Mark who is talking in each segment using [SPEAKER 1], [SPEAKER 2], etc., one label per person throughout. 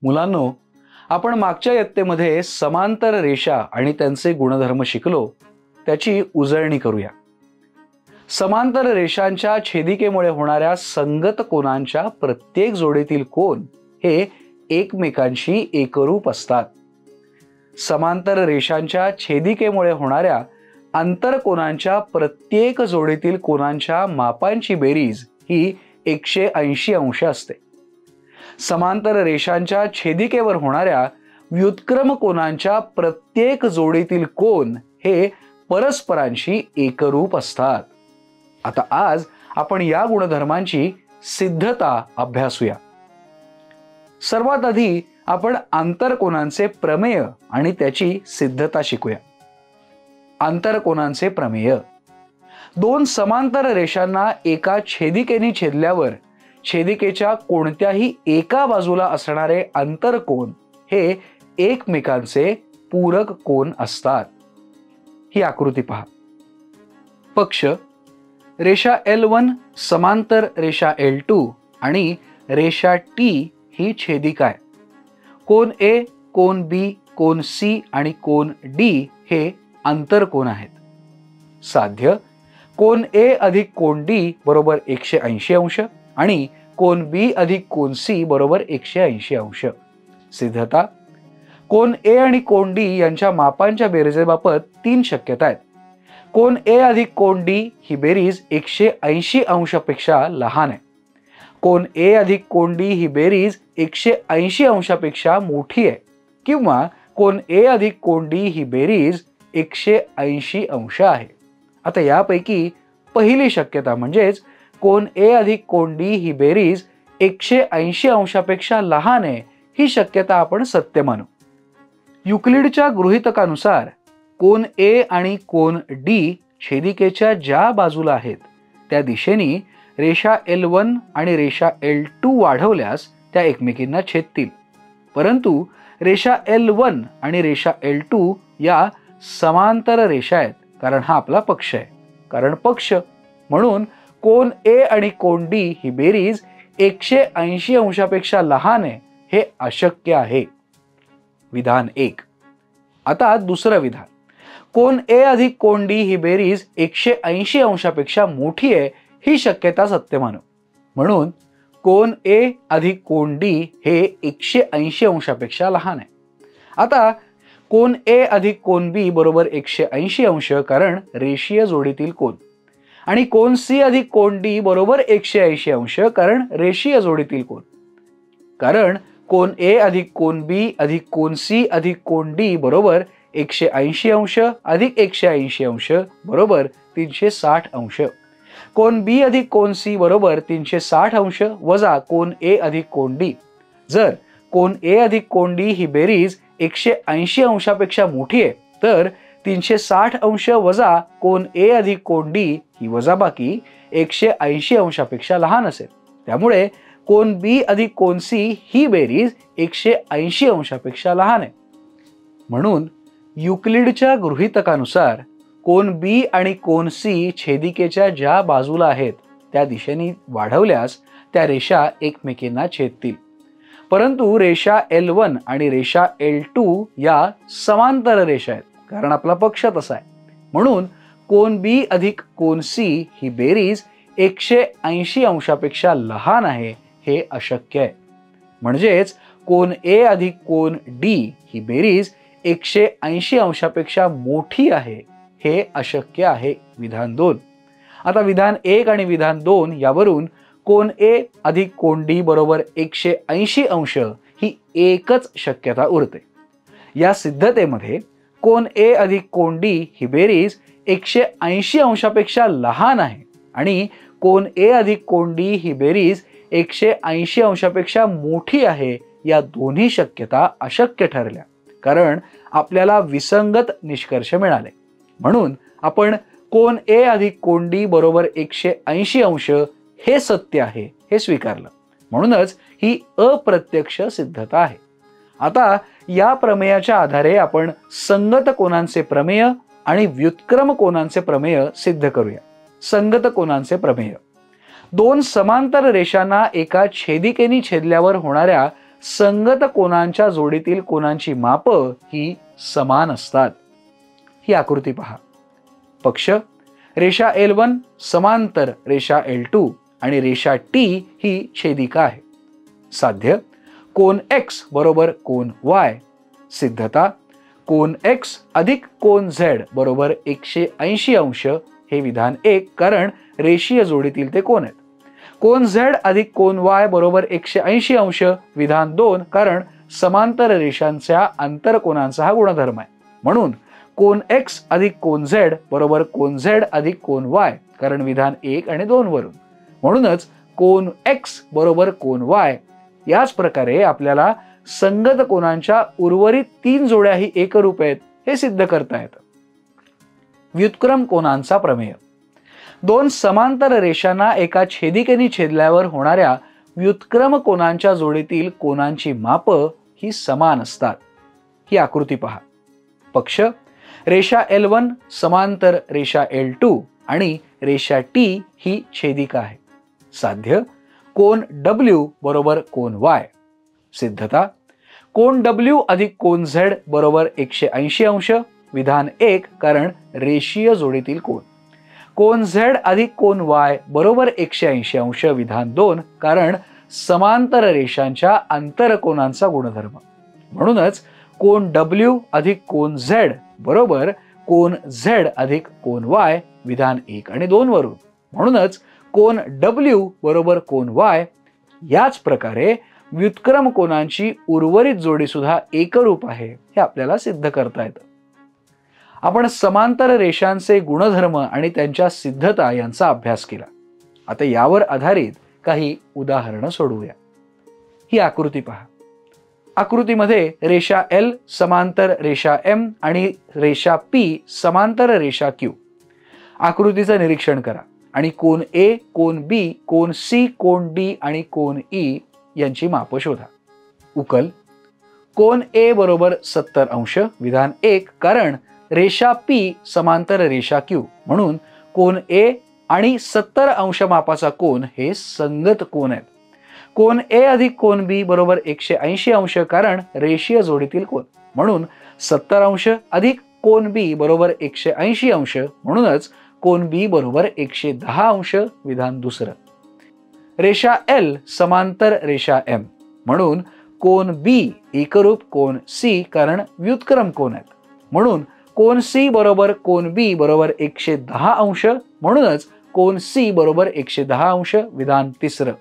[SPEAKER 1] मुलांनो, आपण मागच्या इयत्तेमध्ये समांतर रेषा आणि त्यांचे गुणधर्म शिकलो. त्याची उजळणी करूया. समांतर रेषांच्या छेदिकेमुळे होणाऱ्या संगत कोनांच्या प्रत्येक जोडीतील कोन हे एकमेकांशी एकरूप असतात. समांतर रेषांच्या छेदिकेमुळे होणाऱ्या आंतरकोनांच्या प्रत्येक जोडीतील कोनांच्या मापांची बेरीज ही 180 अंश असते. समांतर रेषांच्या छेदिकेवर होणाऱ्या व्युत्क्रम कोनांच्या प्रत्येक जोडीतील कोन हे परस्परांशी एकरूप असतात. आता आज आपण या गुणधर्मांची सिद्धता अभ्यासूया. सर्वात आधी आपण आंतरकोनांचे प्रमेय आणि त्याची सिद्धता शिकूया. आंतरकोनांचे प्रमेय. दोन समांतर रेषांना एका छेदिकेने छेदल्यावर छेदिकेच्या कोणत्याही एका बाजूला असणारे आंतरकोन हे एकमेकांचे पूरक कोन असतात. ही आकृती पहा. पक्ष रेषा L1 समांतर रेषा L2 आणि रेषा T ही छेदिका आहे. कोन A, cone B, cone C आणि कोन D हे आंतरकोन आहेत. साध्य कोन A अधिक कोन D बरोबर 180 अंश आणि कोन B अधिक कोन C बरोबर 180 अंश. सिद्धता. कोन A आणि कोन D यांच्या मापांच्या बेरजेबाबत 3 शक्यता आहेत. कोन A अधिक कोन D ही बेरीज 180 अंशापेक्षा लहान आहे. कोन A अधिक कोन D ही बेरीज 180 अंशापेक्षा मोठी आहे किंवा कोन A अधिक कोन D ही बेरीज 180 अंश आहे. आता यापैकी पहिली शक्यता म्हणजेच कोन A अधिक कोन D ही बेरीज 180 अंशापेक्षा लहान आहे, ही शक्यता आपण सत्य मानू. युक्लिडच्या गृहीतकानुसार कोन A आणि कोन D छेदिकेच्या ज्या बाजूला आहेत त्या दिशेने रेषा L1 आणि रेषा L2 वाढवल्यास त्या एकमेकींना छेदतील. परंतु रेषा L1 आणि रेषा L2 या समांतर रेषा आहेत, कारण हा आपला पक्ष आहे. कारण पक्ष म्हणून कोन A आणि कोन D ही बेरीज 180 अंशापेक्षा लहान आहे, हे अशक्य आहे. विधान 1. आता दुसरं विधान. कोन A अधिक कोन D ही बेरीज 180 अंशापेक्षा मोठी आहे, ही शक्यता सत्य मानू. म्हणून कोन A अधिक कोन D हे 180 अंशापेक्षा लहान आहे. आता कोन A अधिक कोन B बरोबर 180 अंश, कारण रेषीय जोडीतील कोन. आणि कोन C अधिक कोन D बरोबर 180 अंश, कारण रेषीय जोडीतील कोन. कारण कोन A अधिक कोन B अधिक कोन C अधिक कोन D बरोबर 180 अंश अधिक 180 अंश बरोबर 360 अंश. कोन B अधिक कोन C बरोबर 360 अंश वजा कोन A अधिक कोन D. जर कोन A अधिक कोन D ही बेरीज 180 अंशापेक्षा मोठी आहे, तर 360 अंश वजा कोन A अधिक कोन D ही वजाबाकी 180 अंशापेक्षा लहान असेल. त्यामुळे कोन B अधिक कोन C ही बेरीज 180 अंशापेक्षा लहान आहे. म्हणून युक्लिडच्या गृहीतकानुसार कोन B आणि कोन C छेदिकेच्या ज्या बाजूला आहेत त्या दिशेने वाढवल्यास त्या रेषा एकमेकींना छेदतील. परंतु रेषा L1 आणि रेषा L2 या समांतर रेषा आहेत, कारण आपला पक्ष तसा आहे. म्हणून कोन B अधिक कोन C ही बेरीज 180 अंशापेक्षा लहान आहे, हे अशक्य आहे. म्हणजेच कोन A अधिक कोन D ही बेरीज 180 अंशापेक्षा मोठी आहे, हे अशक्य आहे. विधान 2. आता विधान 1 आणि विधान 2 यावरून कोन A अधिक कोन D बरोबर 180 अंश ही एकच शक्यता उरते. या सिद्धतेमध्ये कोन A अधिक कोन D ही बेरीज 180 अंशापेक्षा लहान आहे आणि कोन A अधिक कोन D ही बेरीज 180 अंशापेक्षा मोठी आहे, या दोन्ही शक्यता अशक्य ठरल्या, कारण आपल्याला विसंगत निष्कर्ष मिळाले. म्हणून आपण कोन A अधिक कोन D बरोबर 180 अंश हे सत्य आहे हे स्वीकारलं. म्हणूनच ही अप्रत्यक्ष सिद्धता आहे. आता या प्रमेयाच्या आधारे आपण संगत कोनांचे प्रमेय आणि व्युत्क्रम कोनांचे प्रमेय सिद्ध करूया. संगत कोनांचे प्रमेय. दोन समांतर रेषांना एका छेदिकेने छेदल्यावर होणाऱ्या संगत कोनांच्या जोडीतील कोनांची माप ही समान असतात. ही आकृती पहा. पक्ष रेषा L1 समांतर रेषा L2 आणि रेषा T ही छेदिका आहे. साध्य कोन X बरोबर कोन Y. सिद्धता कोन X अधिक कोन Z बरोबर 180 अंश हे विधान 1 कारण रेषीय जोडीतील ते कोन आहेत. कोन Z अधिक कोन Y बरोबर 180 अंश विधान 2 कारण समांतर रेषांच्या आंतरकोनांचा हा गुणधर्म आहे. म्हणून कोन X अधिक कोन Z बरोबर कोन Z अधिक कोन Y कारण विधान 1 आणि 2 वरून. म्हणूनच कोन X बरोबर कोन Y. याच प्रकारे आपल्याला संगत कोनांच्या उर्वरित 3 जोड्याही एकरूप आहेत हे सिद्ध करता येतं. व्युत्क्रम कोनांचा प्रमेय. दोन समांतर रेषांना एका छेदिकेने छेदल्यावर होणाऱ्या व्युत्क्रम कोनांच्या जोडीतील कोनांची माप ही समान असतात. ही आकृती पहा. पक्ष रेषा L1 समांतर रेषा L2 आणि रेषा T ही छेदिका आहे. साध्य कोन W बरोबर कोन Y. सिद्धता कोन W अधिक कोन Z बरोबर 180 अंश विधान 1 कारण रेषीय जोडीतील कोन. कोन Z अधिक कोन Y बरोबर 180 अंश विधान 2 कारण समांतर रेषांच्या आंतरकोनांचा गुणधर्म. म्हणूनच कोन W अधिक कोन Z बरोबर कोन Z अधिक कोन Y विधान 1 आणि 2 वरून. म्हणूनच कोन W बरोबर कोन Y. याच प्रकारे व्युत्क्रम कोनांची उर्वरित जोडी सुद्धा एकरूप आहे हे आपल्याला सिद्ध करता येतं. आपण समांतर रेषांचे गुणधर्म आणि त्यांच्या सिद्धता यांचा अभ्यास केला. आता यावर आधारित काही उदाहरणं सोडवूया. ही आकृती पहा. आकृतीमध्ये रेषा L समांतर रेषा M आणि रेषा P समांतर रेषा Q. आकृतीचं निरीक्षण करा आणि कोन A, cone B, cone C, cone D आणि कोन E यांची माप शोधा. उकल कोन A बरोबर 70 अंश विधान 1 कारण रेषा P समांतर रेषा Q म्हणून कोन A आणि 70 अंश मापाचा कोन हे संगत कोन आहेत. कोन A अधिक कोन B बरोबर 180 अंश कारण रेषीय जोडीतील कोन. म्हणून 70 अंश अधिक कोन B बरोबर 180 अंश म्हणूनच कोन B बरोबर 110 अंश विधान दुसरं. रेषा L समांतर रेषा M म्हणून कोन B एकरूप कोन C कारण व्युत्क्रम कोन आहेत. म्हणून कोन C बरोबर कोन B बरोबर 110 अंश म्हणूनच कोन C बरोबर 110 अंश विधान तिसरं.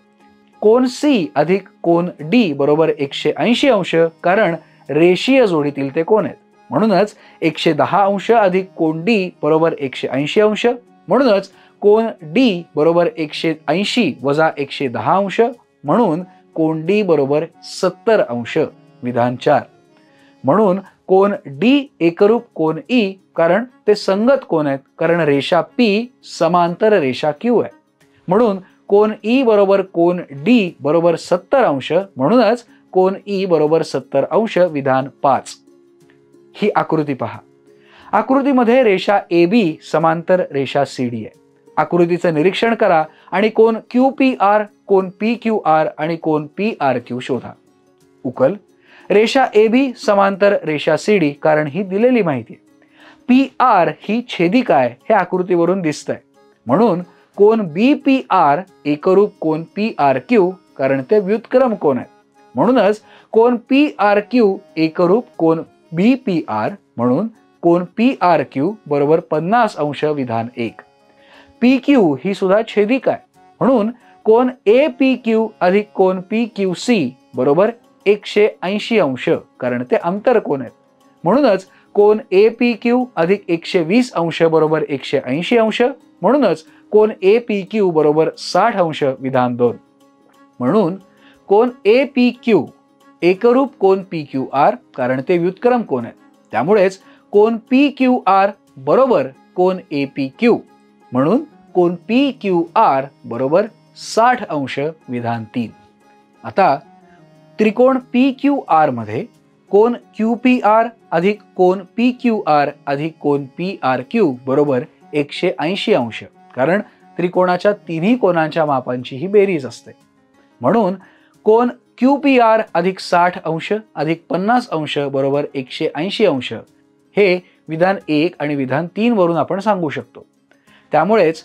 [SPEAKER 1] कोन C अधिक कोन D बरोबर 180 अंश कारण रेषीय जोडीतील ते कोन आहेत. म्हणूनच 110 अंश अधिक कोन D बरोबर 180 अंश म्हणूनच कोन D बरोबर 180 वजा 110 अंश म्हणून कोन D बरोबर 70 अंश विधान 4. म्हणून कोन D एकरूप कोन E कारण ते संगत कोन आहेत कारण रेषा P समांतर रेषा Q आहे. म्हणून कोन E बरोबर कोन D बरोबर 70 अंश म्हणूनच कोन E बरोबर 70 अंश विधान 5. ही आकृती पहा. आकृतीमध्ये रेषा AB समांतर रेषा CD आहे. आकृतीचं निरीक्षण करा आणि कोन QPR, कोन PQR आणि कोन PRQ शोधा. उकल रेषा AB समांतर रेषा CD कारण ही दिलेली माहिती आहे. PR ही छेदिका आहे हे आकृतीवरून दिसतंय. म्हणून कोन BPR एकरूप कोन PRQ कारण ते व्युत्क्रम कोन आहेत. म्हणूनच कोन PRQ एकरूप कोन BPR म्हणून कोन PRQ बरोबर 50 अंश विधान 1. PQ ही सुद्धा छेदिका आहे. म्हणून कोन APQ अधिक कोन PQC बरोबर 180 अंश कारण ते आंतरकोन आहेत. म्हणूनच कोन APQ अधिक 120 अंश बरोबर 180 अंश म्हणूनच कोन APQ बरोबर 60 अंश विधान 2. म्हणून कोन APQ एकरूप कोन PQR कारण ते व्युत्क्रम कोन आहेत. त्यामुळेच कोन PQR बरोबर कोन APQ म्हणून कोन PQR बरोबर 60 अंश विधान 3. आता त्रिकोण PQR मध्ये कोन QPR अधिक कोन PQR अधिक कोन PRQ बरोबर 180 अंश कारण त्रिकोणाच्या तिन्ही कोनांच्या मापांची ही बेरीज असते. म्हणून कोन QPR अधिक 60 अंश अधिक 50 अंश बरोबर 180 अंश हे विधान 1 आणि विधान 3 वरून आपण सांगू शकतो. त्यामुळेच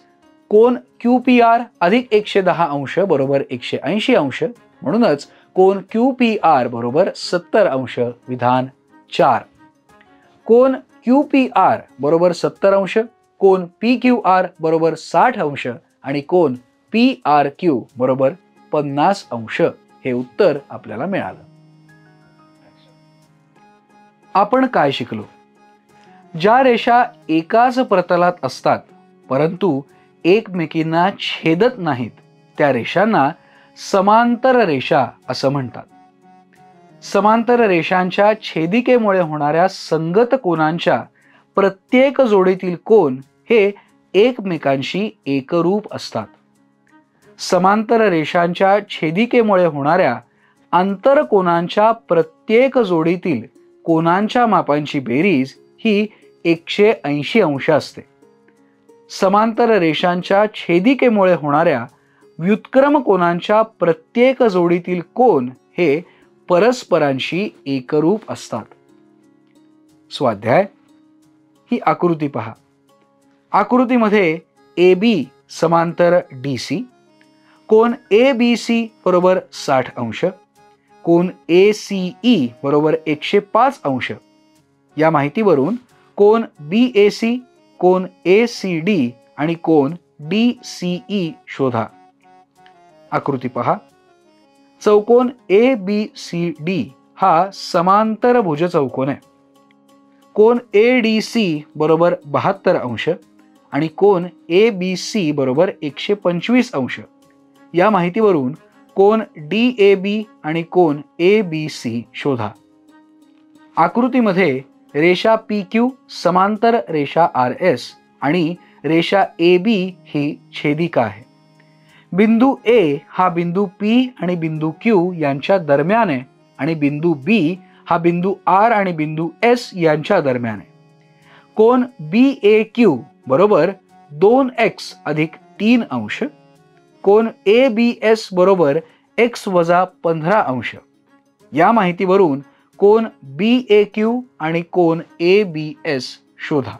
[SPEAKER 1] कोन QPR अधिक 110 अंश बरोबर 180 अंश, म्हणूनच कोन QPR बरोबर 70 अंश विधान 4. कोन QPR बरोबर 70 अंश, कोन PQR बरोबर 60 अंश आणि कोन PRQ बरोबर 50 अंश हे उत्तर आपल्याला मिळालं. आपण काय शिकलो? ज्या रेषा एकाच प्रतलात असतात परंतु एकमेकींना छेदत नाहीत त्या रेषांना समांतर रेषा असं म्हणतात. समांतर रेषांच्या छेदिकेमुळे होणाऱ्या संगत कोनांच्या प्रत्येक जोडीतील कोन हे एकमेकांशी एकरूप असतात. समांतर रेषांच्या छेदिकेमुळे होणाऱ्या आंतरकोनांच्या प्रत्येक जोडीतील कोनांच्या मापांची बेरीज ही 180 अंश असते. समांतर रेषांच्या छेदिकेमुळे होणाऱ्या व्युत्क्रम कोनांच्या प्रत्येक जोडीतील कोन हे परस्परांशी एकरूप असतात. स्वाध्याय, ही आकृती पहा. आकृतीमध्ये AB समांतर DC, कोन ABC बरोबर 60 अंश, कोन ACE बरोबर 105 अंश. या माहितीवरून कोन BAC, कोन ACD आणि कोन DCE शोधा. आकृती पहा. चौकोन ABCD हा समांतर भुज चौकोन आहे. कोन ADC बरोबर 72 अंश आणि कोन ABC बरोबर 125 अंश. या माहितीवरून कोन DAB आणि कोन ABC शोधा. आकृतीमध्ये रेषा PQ समांतर रेषा RS आणि रेषा AB ही छेदिका आहे. बिंदू A हा बिंदू P आणि बिंदू Q यांच्या दरम्यान आहे आणि बिंदू B हा बिंदू R आणि बिंदू S यांच्या दरम्यान आहे. कोन BAQ बरोबर 2x अधिक 3 अंश, कोन ABS बरोबर x वजा 15 अंश. या माहितीवरून कोन BAQ आणि कोन ABS शोधा.